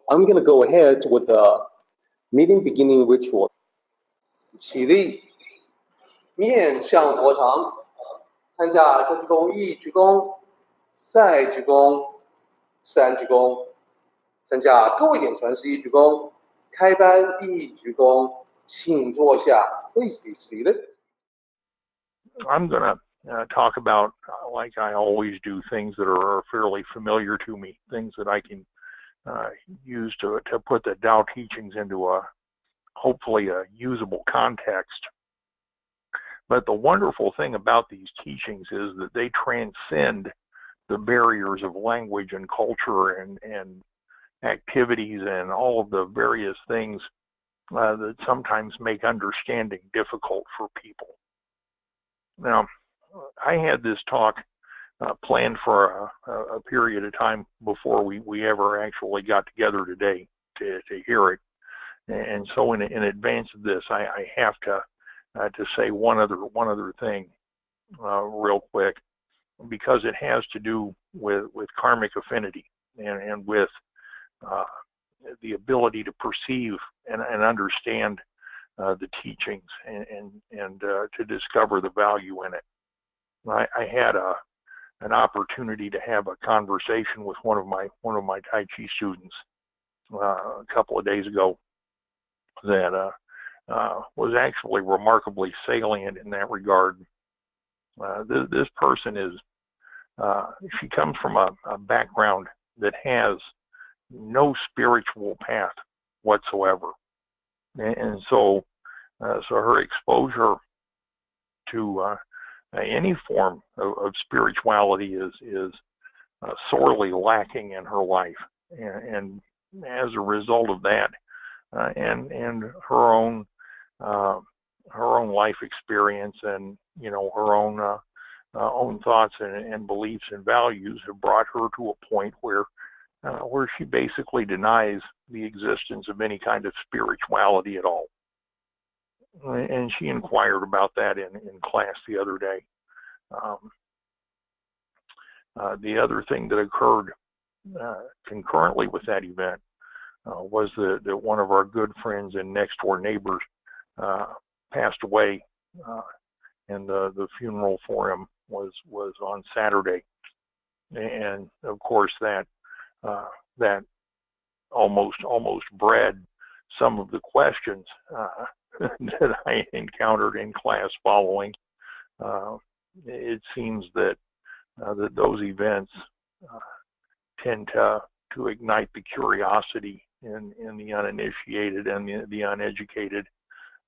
I'm going to go ahead with the meeting beginning ritual. 起立，面向佛堂，参加三鞠躬、一鞠躬、再鞠躬、三鞠躬，参加各位点传是一鞠躬，开班一鞠躬，请坐下。Please be seated. I'm going to talk about, like I always do, things that are fairly familiar to me, things that I can use to put the Tao teachings into hopefully a usable context. But the wonderful thing about these teachings is that they transcend the barriers of language and culture and activities and all of the various things that sometimes make understanding difficult for people. Now, I had this talk planned for a period of time before we ever actually got together today to hear it. And so in advance of this, I have to say one other thing real quick, because it has to do with karmic affinity and with the ability to perceive and understand the teachings and to discover the value in it. I had an opportunity to have a conversation with one of my Tai Chi students a couple of days ago that was actually remarkably salient in that regard. This person is she comes from a background that has no spiritual path whatsoever, and so her exposure to any form of spirituality is sorely lacking in her life, and as a result of that, and her own life experience and her own thoughts and beliefs and values have brought her to a point where she basically denies the existence of any kind of spirituality at all. And she inquired about that in class the other day. The other thing that occurred concurrently with that event was that one of our good friends and next door neighbors passed away, and the funeral for him was on Saturday. And of course that almost bred some of the questions that I encountered in class following. It seems that those events tend to ignite the curiosity in the uninitiated and the uneducated,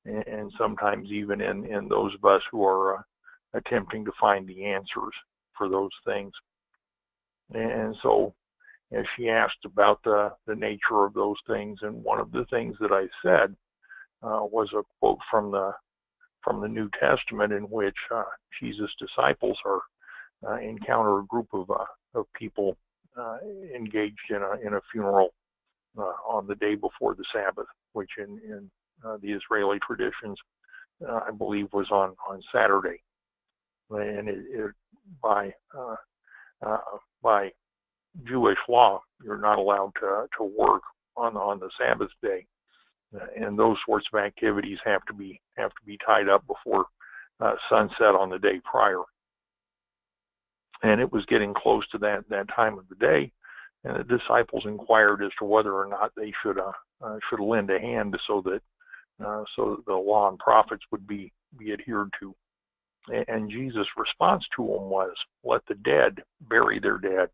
and sometimes even in those of us who are attempting to find the answers for those things. And so, as she asked about the nature of those things, and one of the things that I said was a quote from the New Testament, in which Jesus' disciples encounter a group of people engaged in a funeral on the day before the Sabbath, which in the Israeli traditions, I believe, was on Saturday, and it by Jewish law, you're not allowed to work on the Sabbath day, and those sorts of activities have to be tied up before sunset on the day prior. And it was getting close to that time of the day, and the disciples inquired as to whether or not they should lend a hand so that the law and prophets would be adhered to. And Jesus' response to them was, "Let the dead bury their dead.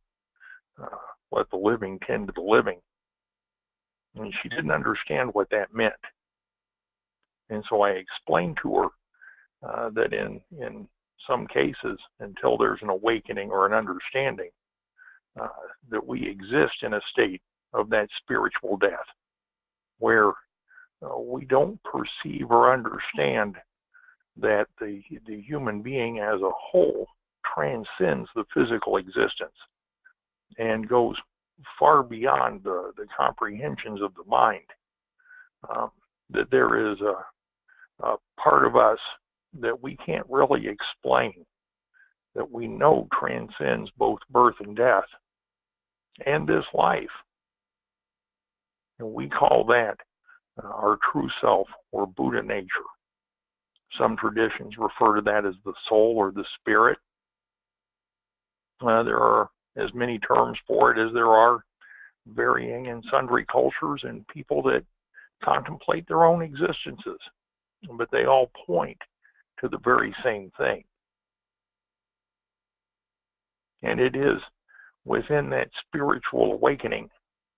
Let the living tend to the living." And she didn't understand what that meant. And so I explained to her that in some cases, until there's an awakening or an understanding, that we exist in a state of that spiritual death, where we don't perceive or understand that the human being as a whole transcends the physical existence and goes far beyond the comprehensions of the mind. That there is a part of us that we can't really explain, that we know transcends both birth and death and this life. And we call that our true self or Buddha nature. Some traditions refer to that as the soul or the spirit. There are as many terms for it as there are varying in sundry cultures and people that contemplate their own existences, but they all point to the very same thing. And it is within that spiritual awakening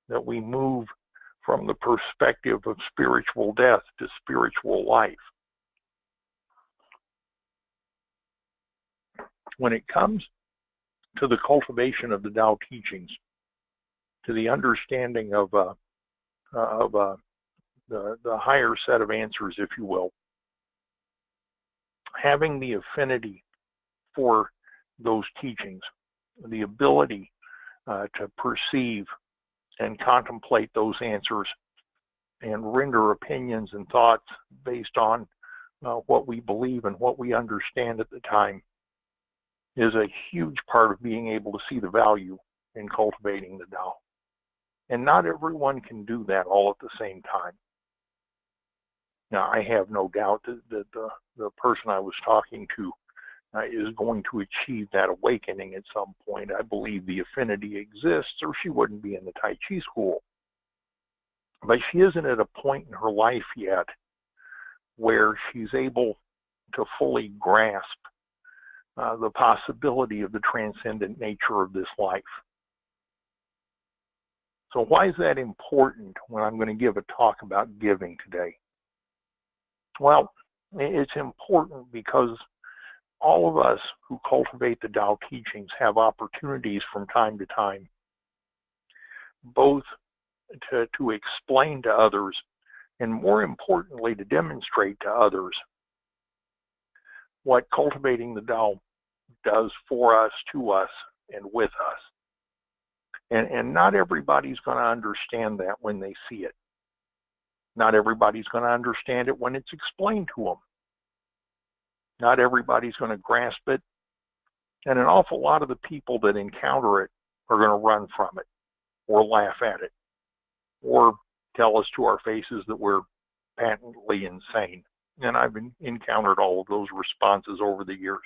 that we move from the perspective of spiritual death to spiritual life. When it comes to the cultivation of the Tao teachings, to the understanding of the higher set of answers, if you will, having the affinity for those teachings, the ability to perceive and contemplate those answers and render opinions and thoughts based on what we believe and what we understand at the time is a huge part of being able to see the value in cultivating the Tao. And not everyone can do that all at the same time. Now, I have no doubt that the person I was talking to is going to achieve that awakening at some point. I believe the affinity exists, or she wouldn't be in the Tai Chi school. But she isn't at a point in her life yet where she's able to fully grasp the possibility of the transcendent nature of this life. So why is that important when I'm going to give a talk about giving today? Well, it's important because all of us who cultivate the Tao teachings have opportunities from time to time, both to explain to others and, more importantly, to demonstrate to others what cultivating the Tao does for us, to us, and with us. And not everybody's going to understand that when they see it. Not everybody's going to understand it when it's explained to them. Not everybody's going to grasp it. And an awful lot of the people that encounter it are going to run from it, or laugh at it, or tell us to our faces that we're patently insane. And I've encountered all of those responses over the years.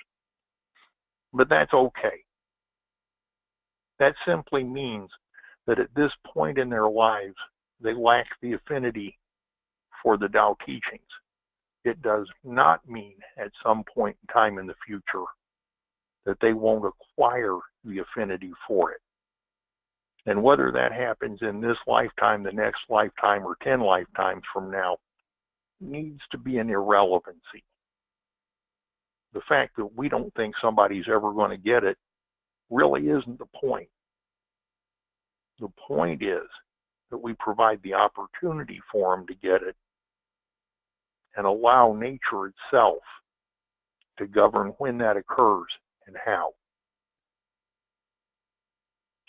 But that's okay. That simply means that at this point in their lives, they lack the affinity for the Tao teachings. It does not mean at some point in time in the future that they won't acquire the affinity for it. And whether that happens in this lifetime, the next lifetime, or 10 lifetimes from now, needs to be an irrelevancy. The fact that we don't think somebody's ever going to get it really isn't the point. The point is that we provide the opportunity for them to get it and allow nature itself to govern when that occurs and how.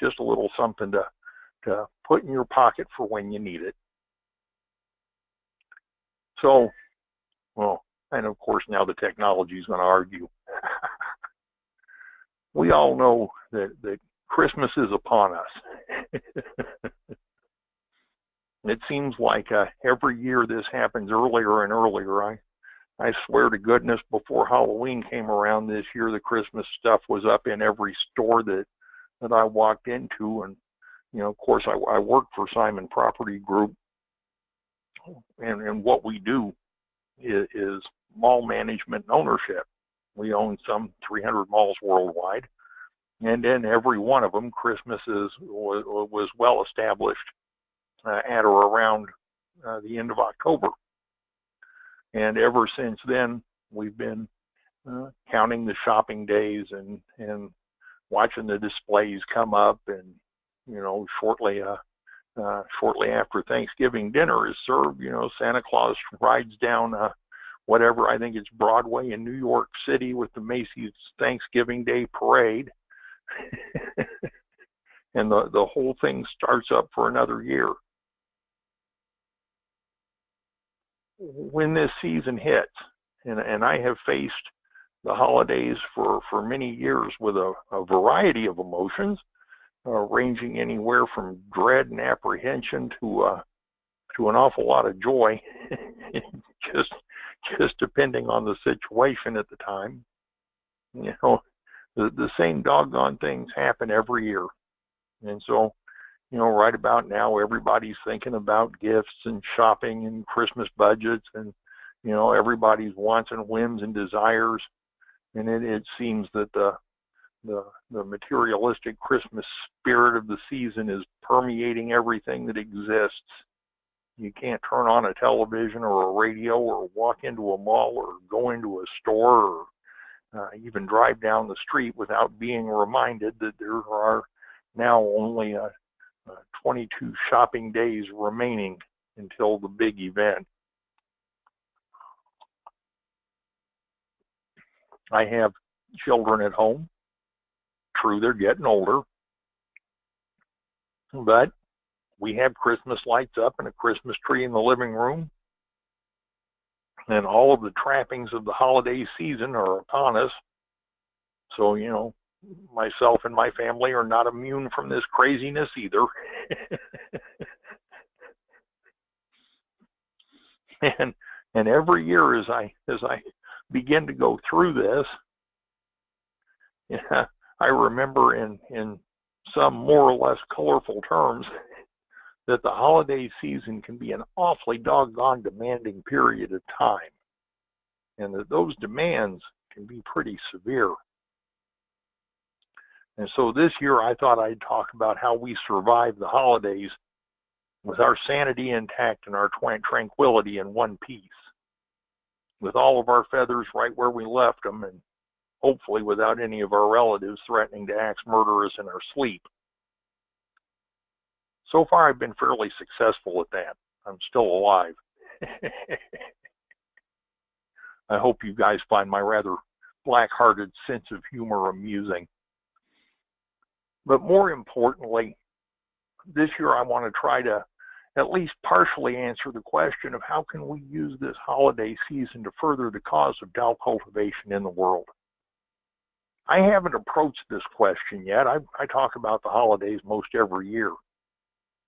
Just a little something to put in your pocket for when you need it. So, well, and of course now the technology is going to argue. We all know that Christmas is upon us. It seems like every year this happens earlier and earlier. I swear to goodness, before Halloween came around this year, the Christmas stuff was up in every store that I walked into. And, you know, of course, I work for Simon Property Group. And what we do is mall management and ownership. We own some 300 malls worldwide. And in every one of them, Christmas was well established at or around the end of October. And ever since then, we've been counting the shopping days and watching the displays come up. And, you know, shortly after Thanksgiving dinner is served, you know, Santa Claus rides down whatever, I think it's Broadway in New York City with the Macy's Thanksgiving Day Parade. And the whole thing starts up for another year. When this season hits, and I have faced the holidays for many years with a variety of emotions, ranging anywhere from dread and apprehension to to an awful lot of joy, just depending on the situation at the time. You know, the same doggone things happen every year. And so, you know, right about now, everybody's thinking about gifts and shopping and Christmas budgets and, you know, everybody's wants and whims and desires. And it seems that the materialistic Christmas spirit of the season is permeating everything that exists. You can't turn on a television or a radio or walk into a mall or go into a store or even drive down the street without being reminded that there are now only 22 shopping days remaining until the big event. I have children at home. True, they're getting older, but we have Christmas lights up and a Christmas tree in the living room, and all of the trappings of the holiday season are upon us. So, you know, myself and my family are not immune from this craziness either. and every year as I begin to go through this, yeah, I remember in some more or less colorful terms that the holiday season can be an awfully doggone demanding period of time, and that those demands can be pretty severe. And so this year I thought I'd talk about how we survive the holidays with our sanity intact and our tranquility in one piece, with all of our feathers right where we left them, and hopefully without any of our relatives threatening to axe murder us in our sleep. So far, I've been fairly successful at that. I'm still alive. I hope you guys find my rather black-hearted sense of humor amusing. But more importantly, this year I want to try to at least partially answer the question of how can we use this holiday season to further the cause of Tao cultivation in the world. I haven't approached this question yet. I talk about the holidays most every year,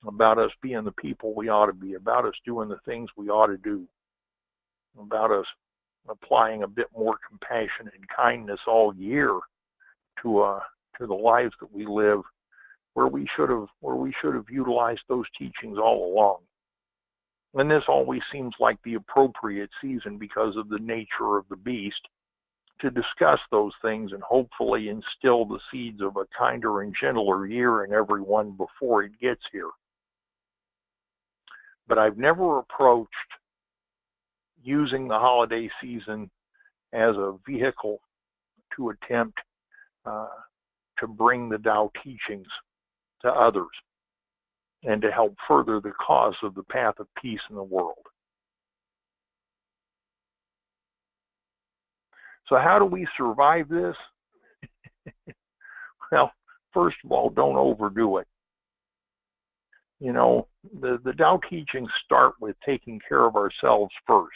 about us being the people we ought to be, about us doing the things we ought to do, about us applying a bit more compassion and kindness all year to the lives that we live, where we should have utilized those teachings all along. And this always seems like the appropriate season because of the nature of the beast to discuss those things and hopefully instill the seeds of a kinder and gentler year in everyone before it gets here. But I've never approached using the holiday season as a vehicle to attempt to bring the Tao teachings to others and to help further the cause of the path of peace in the world. So how do we survive this? Well, first of all, don't overdo it. You know, the Tao teachings start with taking care of ourselves first,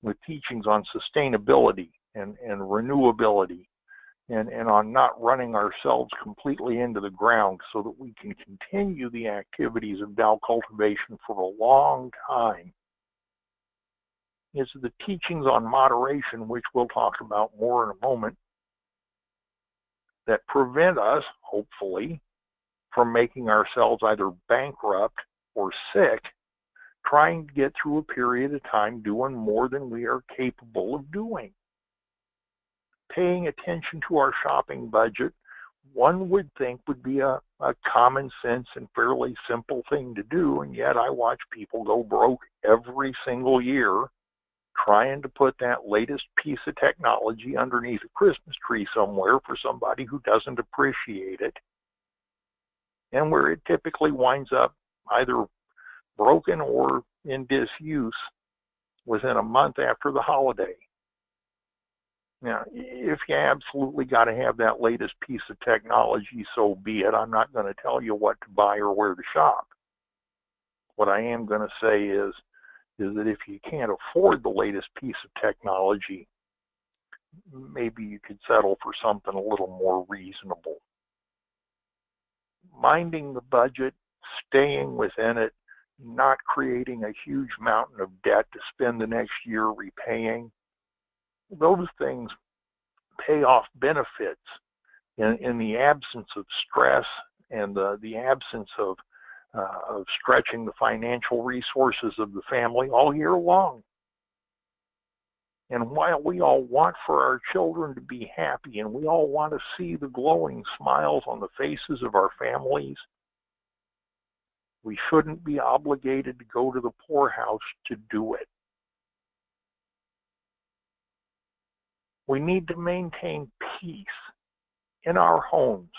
with teachings on sustainability and renewability, and on not running ourselves completely into the ground so that we can continue the activities of Tao cultivation for a long time. It's the teachings on moderation, which we'll talk about more in a moment, that prevent us, hopefully, from making ourselves either bankrupt or sick, trying to get through a period of time doing more than we are capable of doing. Paying attention to our shopping budget, one would think would be a common sense and fairly simple thing to do, and yet I watch people go broke every single year trying to put that latest piece of technology underneath a Christmas tree somewhere for somebody who doesn't appreciate it, and where it typically winds up either broken or in disuse within a month after the holiday. Now, if you absolutely got to have that latest piece of technology, so be it. I'm not going to tell you what to buy or where to shop. What I am going to say is that if you can't afford the latest piece of technology, maybe you could settle for something a little more reasonable. Minding the budget, staying within it, not creating a huge mountain of debt to spend the next year repaying. Those things pay off benefits in the absence of stress and the absence of stretching the financial resources of the family all year long. And while we all want for our children to be happy and we all want to see the glowing smiles on the faces of our families, we shouldn't be obligated to go to the poorhouse to do it. We need to maintain peace in our homes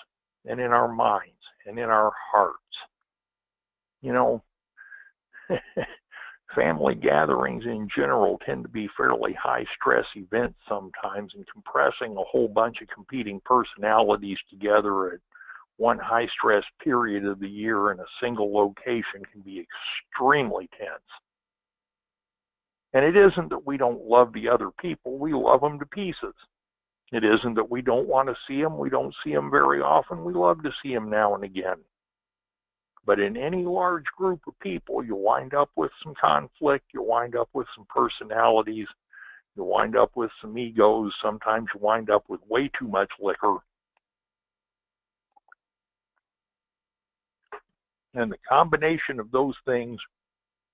and in our minds and in our hearts. You know, family gatherings in general tend to be fairly high-stress events sometimes, and compressing a whole bunch of competing personalities together at one high-stress period of the year in a single location can be extremely tense. And it isn't that we don't love the other people. We love them to pieces. It isn't that we don't want to see them. We don't see them very often. We love to see them now and again. But in any large group of people, you wind up with some conflict. You wind up with some personalities. You wind up with some egos. Sometimes you wind up with way too much liquor. And the combination of those things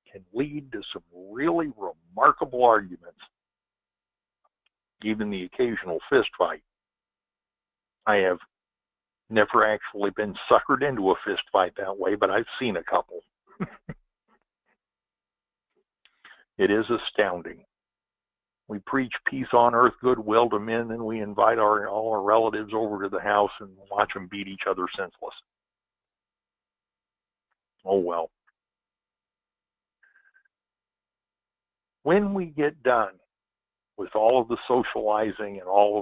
can lead to some really remarkable arguments, even the occasional fist fight. I have never actually been suckered into a fist fight that way, but I've seen a couple. It is astounding. We preach peace on earth, goodwill to men, and we invite all our relatives over to the house and watch them beat each other senseless. Oh well. When we get done with all of the socializing and all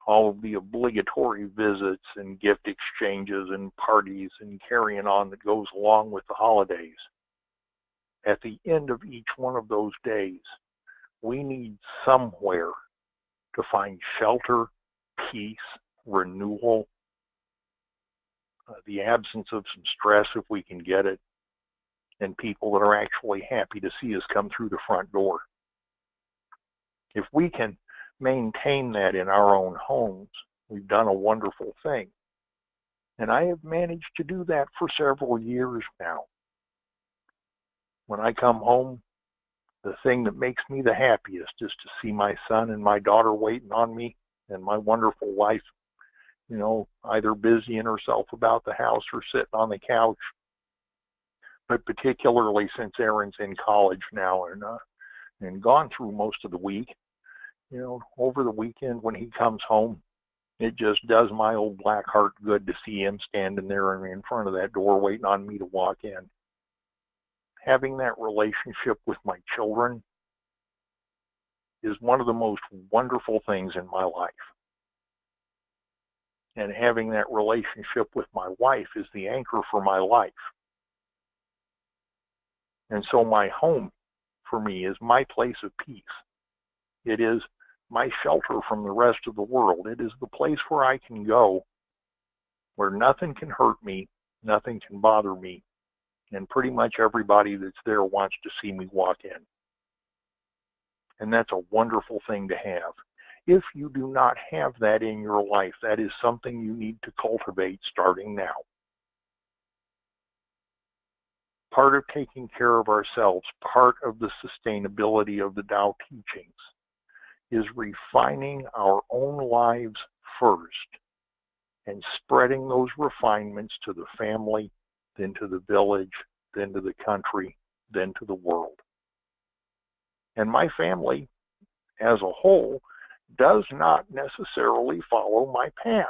of the obligatory visits and gift exchanges and parties and carrying on that goes along with the holidays, at the end of each one of those days, we need somewhere to find shelter, peace, renewal, the absence of some stress if we can get it, and people that are actually happy to see us come through the front door. If we can maintain that in our own homes, we've done a wonderful thing. And I have managed to do that for several years now. When I come home, the thing that makes me the happiest is to see my son and my daughter waiting on me, and my wonderful wife, you know, either busying herself about the house or sitting on the couch. But particularly since Aaron's in college now and gone through most of the week, you know, over the weekend when he comes home, it just does my old black heart good to see him standing there in front of that door waiting on me to walk in. Having that relationship with my children is one of the most wonderful things in my life. And having that relationship with my wife is the anchor for my life. And so my home, for me, is my place of peace. It is my shelter from the rest of the world. It is the place where I can go, where nothing can hurt me, nothing can bother me, and pretty much everybody that's there wants to see me walk in. And that's a wonderful thing to have. If you do not have that in your life, that is something you need to cultivate starting now. Part of taking care of ourselves, part of the sustainability of the Tao teachings, is refining our own lives first and spreading those refinements to the family, then to the village, then to the country, then to the world. And my family, as a whole, does not necessarily follow my path.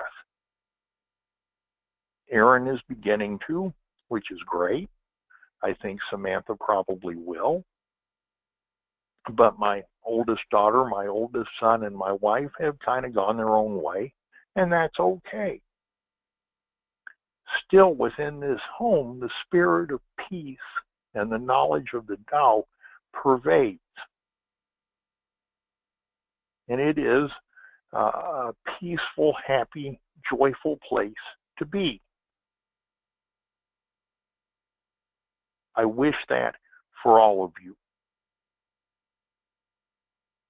Aaron is beginning to, which is great. I think Samantha probably will. But my oldest daughter, my oldest son, and my wife have kind of gone their own way, and that's okay. Still, within this home, the spirit of peace and the knowledge of the Tao pervades. And it is a peaceful, happy, joyful place to be. I wish that for all of you.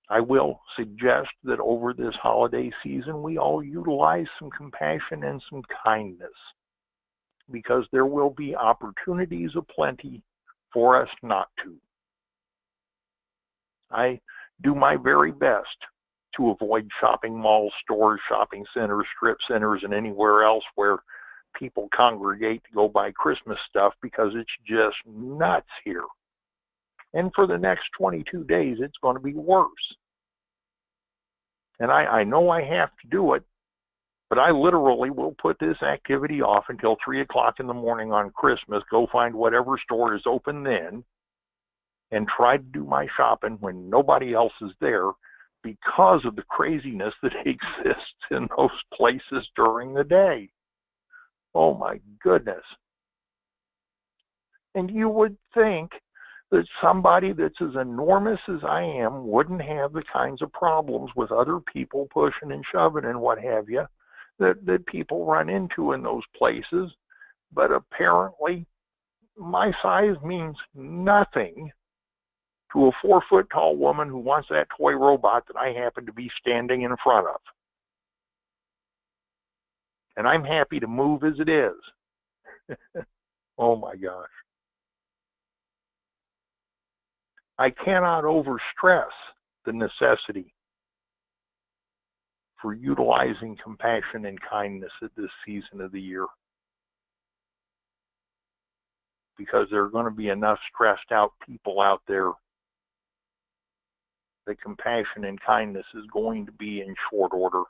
I will suggest that over this holiday season, we all utilize some compassion and some kindness, because there will be opportunities aplenty for us not to. I do my very best to avoid shopping malls, stores, shopping centers, strip centers, and anywhere else where people congregate to go buy Christmas stuff, because it's just nuts here. And for the next 22 days, it's going to be worse. And I know I have to do it, but I literally will put this activity off until 3 o'clock in the morning on Christmas, go find whatever store is open then, and try to do my shopping when nobody else is there, because of the craziness that exists in those places during the day. Oh my goodness. And you would think that somebody that's as enormous as I am wouldn't have the kinds of problems with other people pushing and shoving and what have you that people run into in those places. But apparently my size means nothing to a 4-foot tall woman who wants that toy robot that I happen to be standing in front of. And I'm happy to move as it is. Oh my gosh. I cannot overstress the necessity for utilizing compassion and kindness at this season of the year, because there are going to be enough stressed out people out there that compassion and kindness is going to be in short order.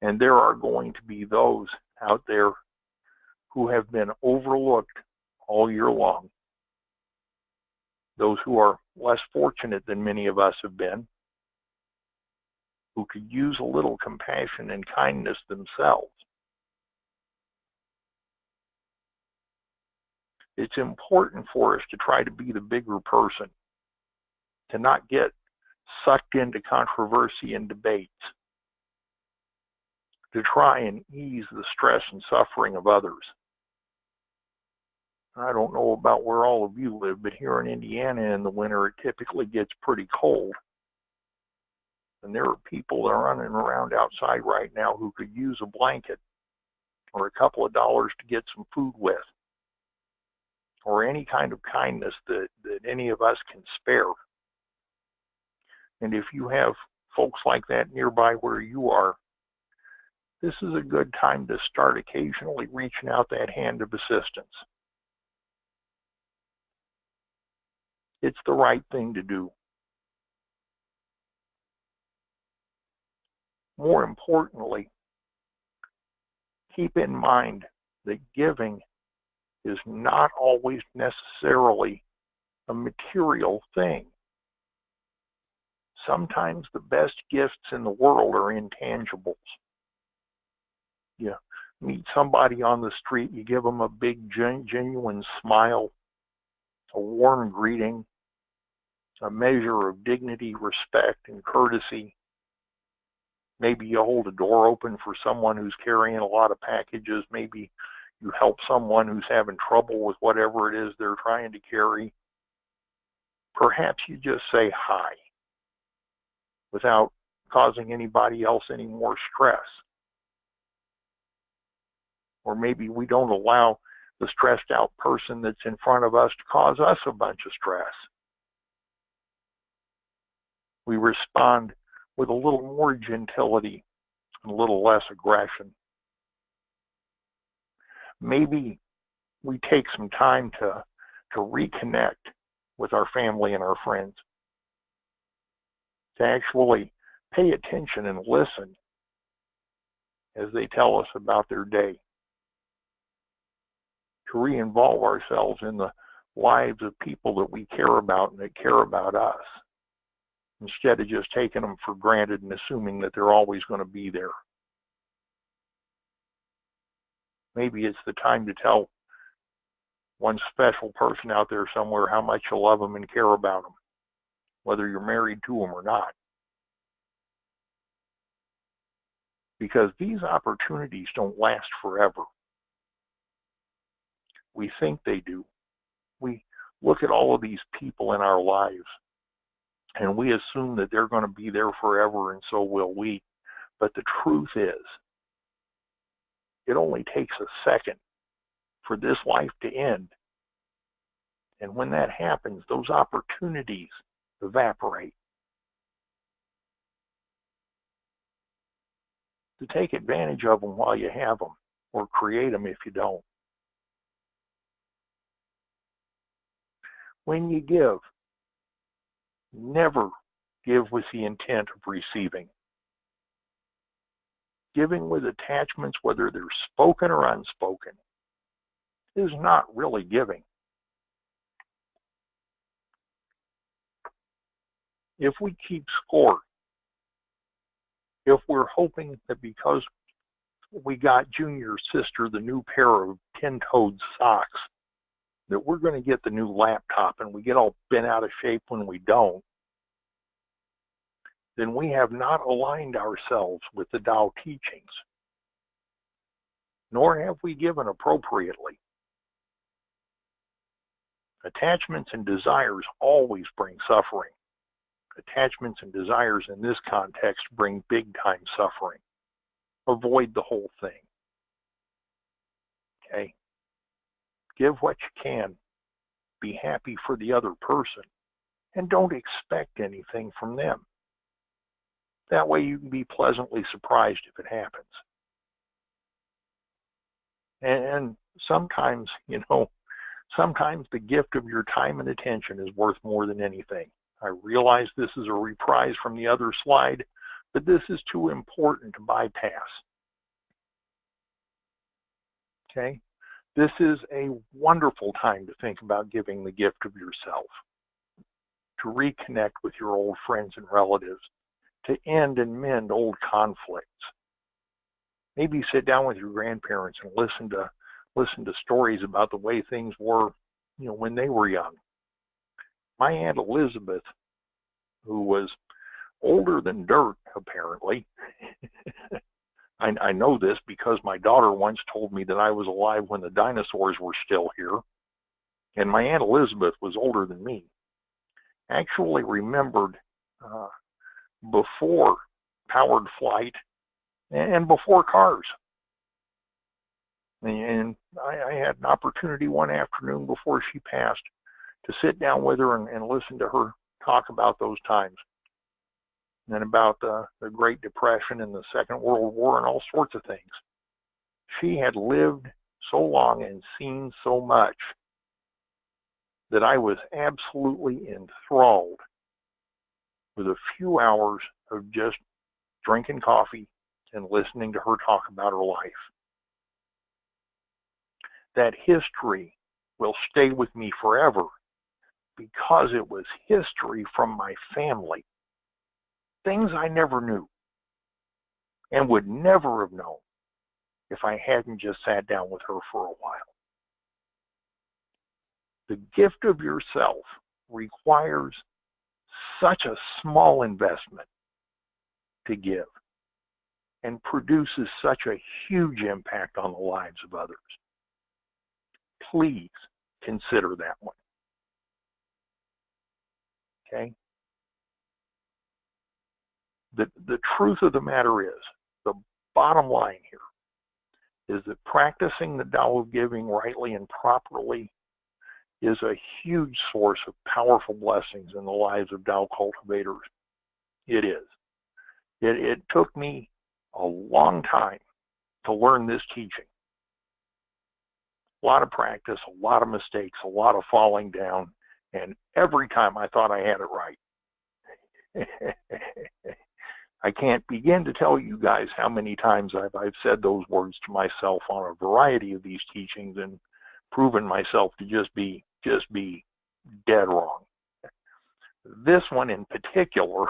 And there are going to be those out there who have been overlooked all year long. Those who are less fortunate than many of us have been, who could use a little compassion and kindness themselves. It's important for us to try to be the bigger person, to not get sucked into controversy and debates, to try and ease the stress and suffering of others. I don't know about where all of you live, but here in Indiana in the winter, it typically gets pretty cold. And there are people that are running around outside right now who could use a blanket or a couple of dollars to get some food with, or any kind of kindness that any of us can spare. And if you have folks like that nearby where you are, this is a good time to start occasionally reaching out that hand of assistance. It's the right thing to do. More importantly, keep in mind that giving is not always necessarily a material thing. Sometimes the best gifts in the world are intangibles. You meet somebody on the street, you give them a big, genuine smile, a warm greeting, a measure of dignity, respect, and courtesy. Maybe you hold a door open for someone who's carrying a lot of packages. Maybe you help someone who's having trouble with whatever it is they're trying to carry. Perhaps you just say hi without causing anybody else any more stress. Or maybe we don't allow the stressed out person that's in front of us to cause us a bunch of stress. We respond with a little more gentility and a little less aggression. Maybe we take some time to reconnect with our family and our friends, to actually pay attention and listen as they tell us about their day, to re-involve ourselves in the lives of people that we care about and that care about us, instead of just taking them for granted and assuming that they're always going to be there. Maybe it's the time to tell one special person out there somewhere how much you love them and care about them, whether you're married to them or not. Because these opportunities don't last forever. We think they do. We look at all of these people in our lives, and we assume that they're going to be there forever, and so will we. But the truth is, it only takes a second for this life to end. And when that happens, those opportunities evaporate. To take advantage of them while you have them, or create them if you don't. When you give, never give with the intent of receiving. Giving with attachments, whether they're spoken or unspoken, is not really giving. If we keep score, if we're hoping that because we got Junior's sister the new pair of tin-toed socks, that we're going to get the new laptop, and we get all bent out of shape when we don't, then we have not aligned ourselves with the Tao teachings, nor have we given appropriately. Attachments and desires always bring suffering. Attachments and desires in this context bring big-time suffering. Avoid the whole thing. Okay? Give what you can. Be happy for the other person. And don't expect anything from them. That way you can be pleasantly surprised if it happens. And sometimes, sometimes the gift of your time and attention is worth more than anything. I realize this is a reprise from the other slide, but this is too important to bypass. Okay? This is a wonderful time to think about giving the gift of yourself, to reconnect with your old friends and relatives, to end and mend old conflicts. Maybe sit down with your grandparents and listen to stories about the way things were, when they were young. My Aunt Elizabeth, who was older than dirt, apparently, I know this because my daughter once told me that I was alive when the dinosaurs were still here, and my Aunt Elizabeth was older than me, actually remembered before powered flight and before cars. And I had an opportunity one afternoon before she passed to sit down with her and listen to her talk about those times, and about the Great Depression and the Second World War and all sorts of things. She had lived so long and seen so much that I was absolutely enthralled with a few hours of just drinking coffee and listening to her talk about her life. That history will stay with me forever because it was history from my family. Things I never knew and would never have known if I hadn't just sat down with her for a while. The gift of yourself requires such a small investment to give and produces such a huge impact on the lives of others. Please consider that one. Okay? The truth of the matter is, the bottom line here is that practicing the Tao of Giving rightly and properly is a huge source of powerful blessings in the lives of Tao cultivators. It is. It took me a long time to learn this teaching. A lot of practice, a lot of mistakes, a lot of falling down, and every time I thought I had it right. I can't begin to tell you guys how many times I've said those words to myself on a variety of these teachings and proven myself to just be dead wrong. This one in particular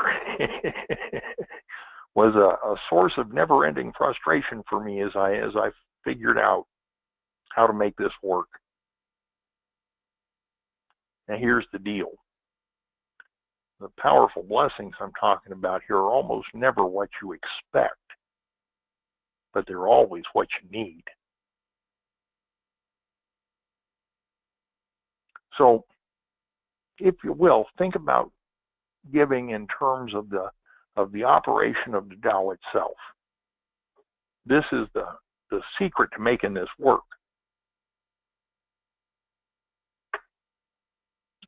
was a source of never-ending frustration for me as I figured out how to make this work. Now here's the deal. The powerful blessings I'm talking about here are almost never what you expect, but they're always what you need. So, if you will, think about giving in terms of the operation of the Tao itself. This is the secret to making this work.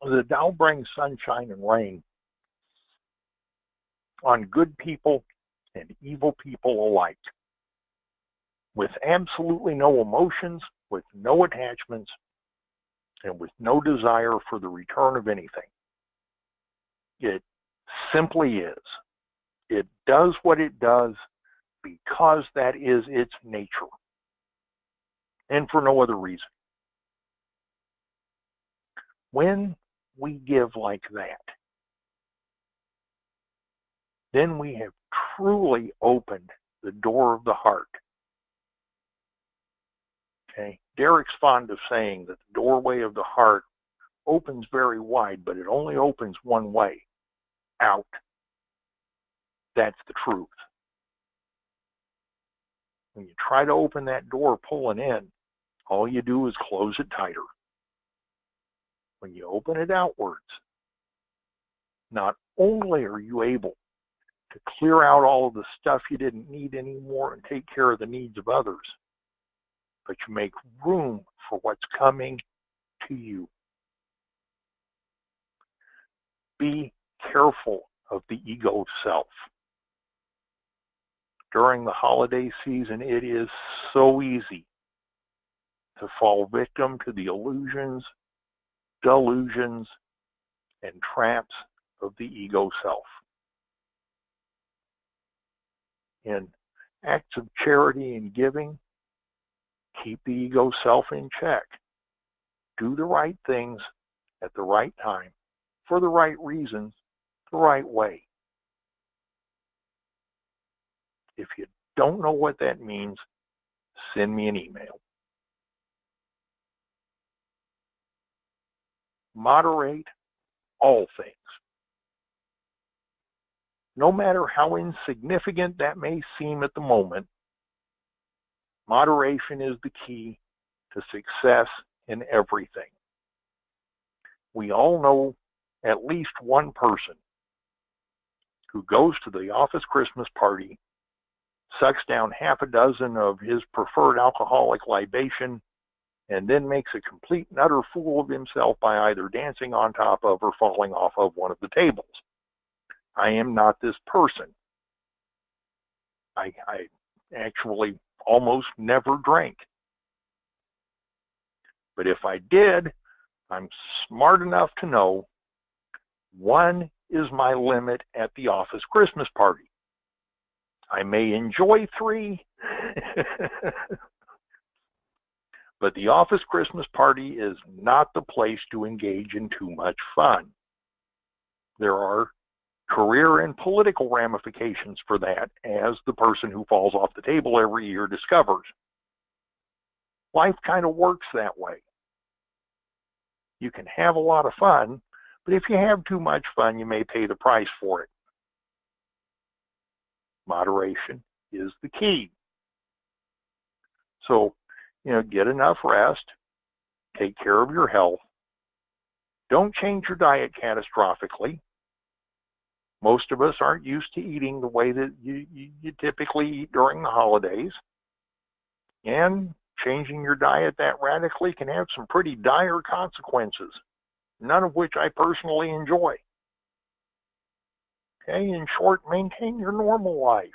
The Tao brings sunshine and rain on good people and evil people alike, with absolutely no emotions, with no attachments, and with no desire for the return of anything. It simply is. It does what it does because that is its nature, and for no other reason. When we give like that, then we have truly opened the door of the heart. Okay? Derek's fond of saying that the doorway of the heart opens very wide, but it only opens one way, out. That's the truth. When you try to open that door pulling in, all you do is close it tighter. When you open it outwards, not only are you able to clear out all of the stuff you didn't need anymore and take care of the needs of others, but you make room for what's coming to you. Be careful of the ego self. During the holiday season, it is so easy to fall victim to the illusions, delusions, and traps of the ego self. In acts of charity and giving, keep the ego self in check. Do the right things at the right time, for the right reasons, the right way. If you don't know what that means, send me an email. Moderate all things. No matter how insignificant that may seem at the moment, moderation is the key to success in everything. We all know at least one person who goes to the office Christmas party, sucks down half a dozen of his preferred alcoholic libation, and then makes a complete and utter fool of himself by either dancing on top of or falling off of one of the tables. I am not this person. I actually almost never drank. But if I did, I'm smart enough to know one is my limit at the office Christmas party. I may enjoy 3, but the office Christmas party is not the place to engage in too much fun. There are career and political ramifications for that, as the person who falls off the table every year discovers. Life kind of works that way. You can have a lot of fun, but if you have too much fun, you may pay the price for it. Moderation is the key. So, get enough rest, take care of your health. Don't change your diet catastrophically. Most of us aren't used to eating the way that you typically eat during the holidays. And changing your diet that radically can have some pretty dire consequences, none of which I personally enjoy. Okay, in short, maintain your normal life.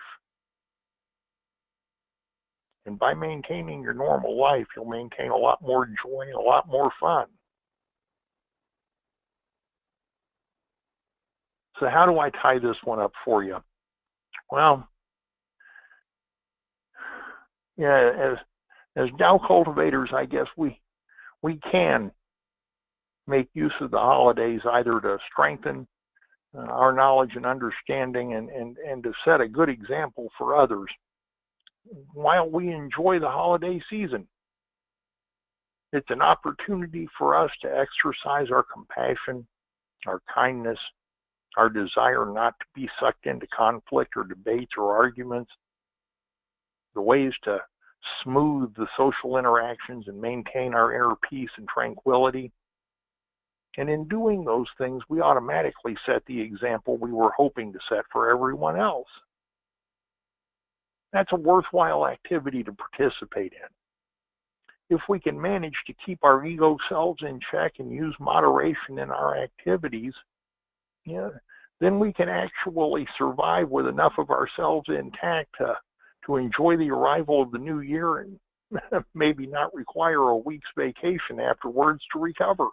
And by maintaining your normal life, you'll maintain a lot more joy and a lot more fun. So how do I tie this one up for you? Well, as Tao cultivators, I guess we can make use of the holidays either to strengthen our knowledge and understanding and to set a good example for others while we enjoy the holiday season. It's an opportunity for us to exercise our compassion, our kindness, our desire not to be sucked into conflict or debates or arguments, the ways to smooth the social interactions and maintain our inner peace and tranquility. And in doing those things, we automatically set the example we were hoping to set for everyone else. That's a worthwhile activity to participate in. If we can manage to keep our ego selves in check and use moderation in our activities, then we can actually survive with enough of ourselves intact to enjoy the arrival of the new year and maybe not require a week's vacation afterwards to recover.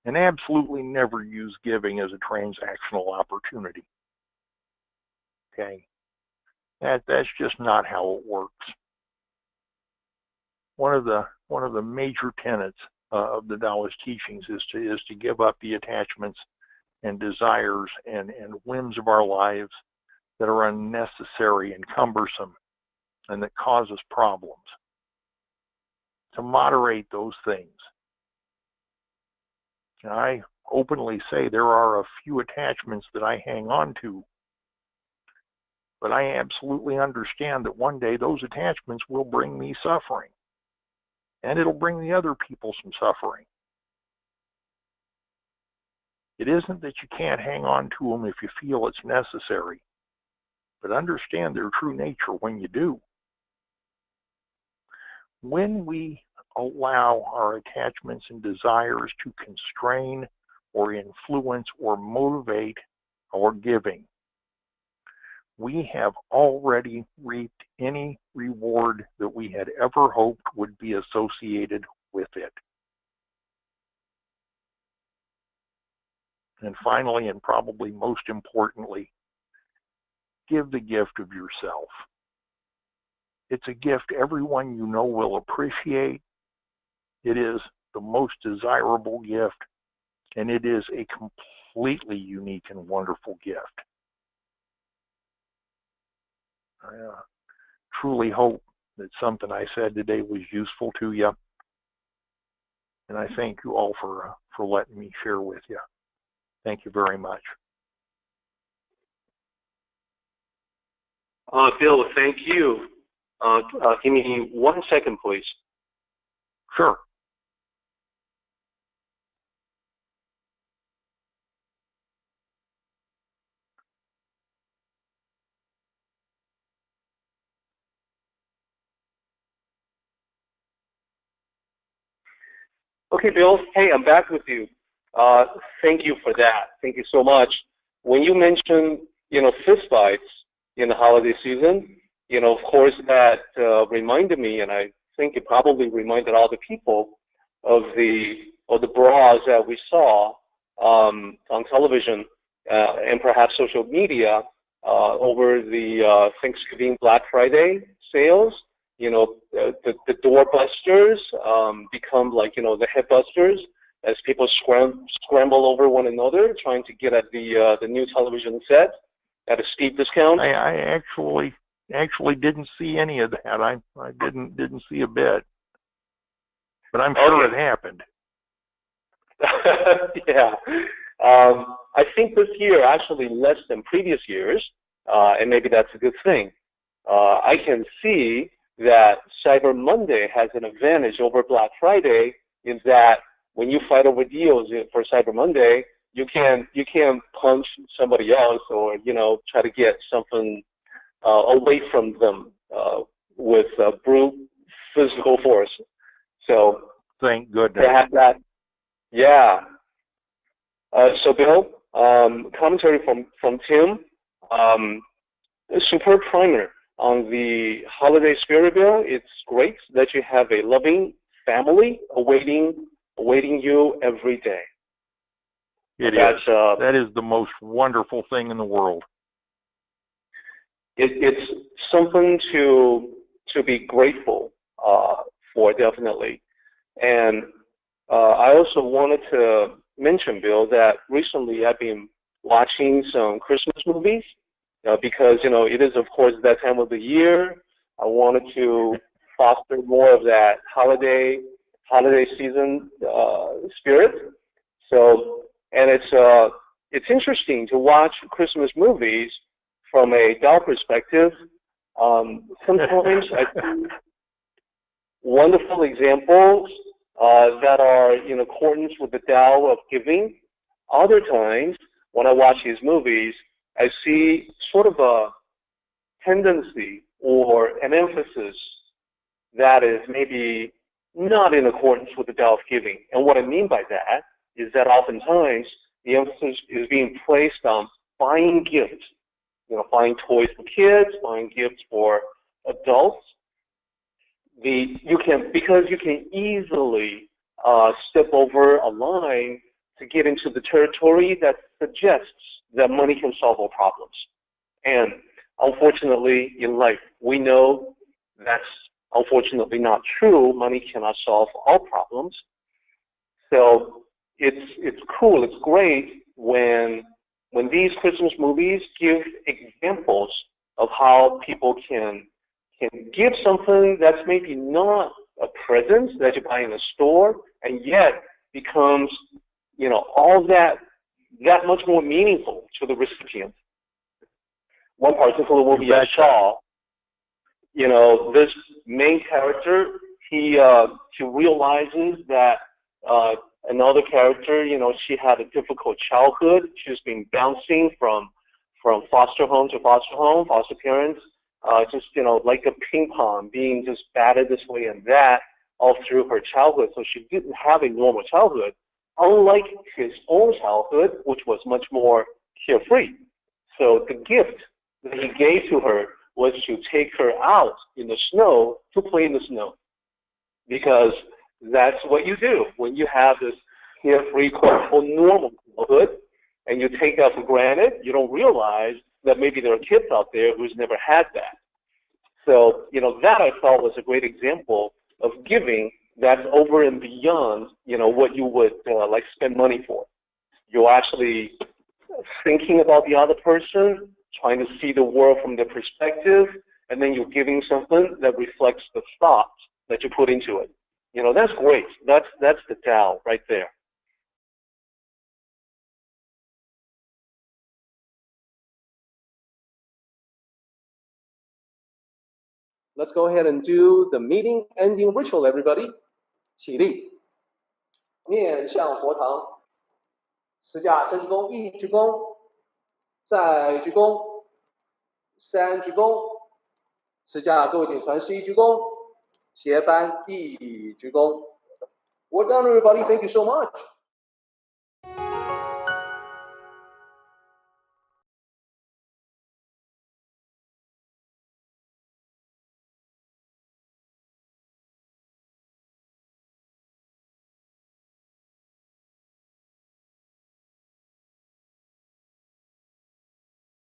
And absolutely never use giving as a transactional opportunity. Okay? That's just not how it works. One of the major tenets of the Taoist teachings is to give up the attachments and desires and whims of our lives that are unnecessary and cumbersome and that cause us problems. To moderate those things. And I openly say there are a few attachments that I hang on to, but I absolutely understand that one day those attachments will bring me suffering. And it'll bring the other people some suffering. It isn't that you can't hang on to them if you feel it's necessary, but understand their true nature when you do. When we allow our attachments and desires to constrain or influence or motivate our giving, we have already reaped any reward that we had ever hoped would be associated with it. And finally, and probably most importantly, give the gift of yourself. It's a gift everyone you know will appreciate. It is the most desirable gift, and it is a completely unique and wonderful gift. I truly hope that something I said today was useful to you, and I thank you all for letting me share with you. Thank you very much. Bill, thank you. Give me 1 second, please. Sure. Okay, Bill. Hey, I'm back with you. Thank you for that. Thank you so much. When you mentioned, fist fights in the holiday season, of course that reminded me, and I think it probably reminded all the people of the brawls that we saw on television and perhaps social media over the Thanksgiving Black Friday sales. The doorbusters become like, the headbusters as people scramble over one another trying to get at the new television set at a steep discount. I actually didn't see any of that. I didn't see a bit, but I'm sure it happened. Yeah. I think this year actually less than previous years, and maybe that's a good thing. I can see that Cyber Monday has an advantage over Black Friday in that when you fight over deals for Cyber Monday, you can't punch somebody else or try to get something away from them with brute physical force. So thank goodness. They have that. Yeah. So Bill, commentary from Tim. A superb primer on the holiday spirit, Bill. It's great that you have a loving family awaiting you every day. That is the most wonderful thing in the world. It's something to be grateful for, definitely. And I also wanted to mention, Bill, that recently I've been watching some Christmas movies because, it is, of course, that time of the year. I wanted to foster more of that holiday season spirit. So, and it's interesting to watch Christmas movies from a Tao perspective. Sometimes I see wonderful examples that are in accordance with the Tao of Giving. Other times, when I watch these movies, I see sort of a tendency or an emphasis that is maybe not in accordance with the Tao of Giving. And what I mean by that is that oftentimes the emphasis is being placed on buying gifts, buying toys for kids, buying gifts for adults. Because you can easily step over a line to get into the territory that suggests that money can solve all problems. And unfortunately, in life, we know that's unfortunately not true. Money cannot solve all problems. So it's cool, it's great when these Christmas movies give examples of how people can give something that's maybe not a present that you buy in a store, and yet becomes, all that much more meaningful to the recipient. One particular movie I saw, this main character, he realizes that another character, she had a difficult childhood. She's been bouncing from foster home to foster home, foster parents, just, like a ping pong, being just batted this way and that all through her childhood. So she didn't have a normal childhood, unlike his own childhood, which was much more carefree. So the gift that he gave to her was to take her out in the snow to play in the snow. Because that's what you do when you have this carefree, quote-unquote, normal childhood, and you take that for granted. You don't realize that maybe there are kids out there who's never had that. So, that I thought was a great example of giving that's over and beyond, what you would like spend money for. You're actually thinking about the other person, trying to see the world from their perspective, and then you're giving something that reflects the thought that you put into it. That's great. That's the Tao right there. Let's go ahead and do the meeting ending ritual, everybody. 起立，面向佛堂，持架深鞠躬，一鞠躬，再鞠躬，三鞠躬，持架各位顶传十一鞠躬，斜翻一鞠躬。Well done, everybody. Thank you so much.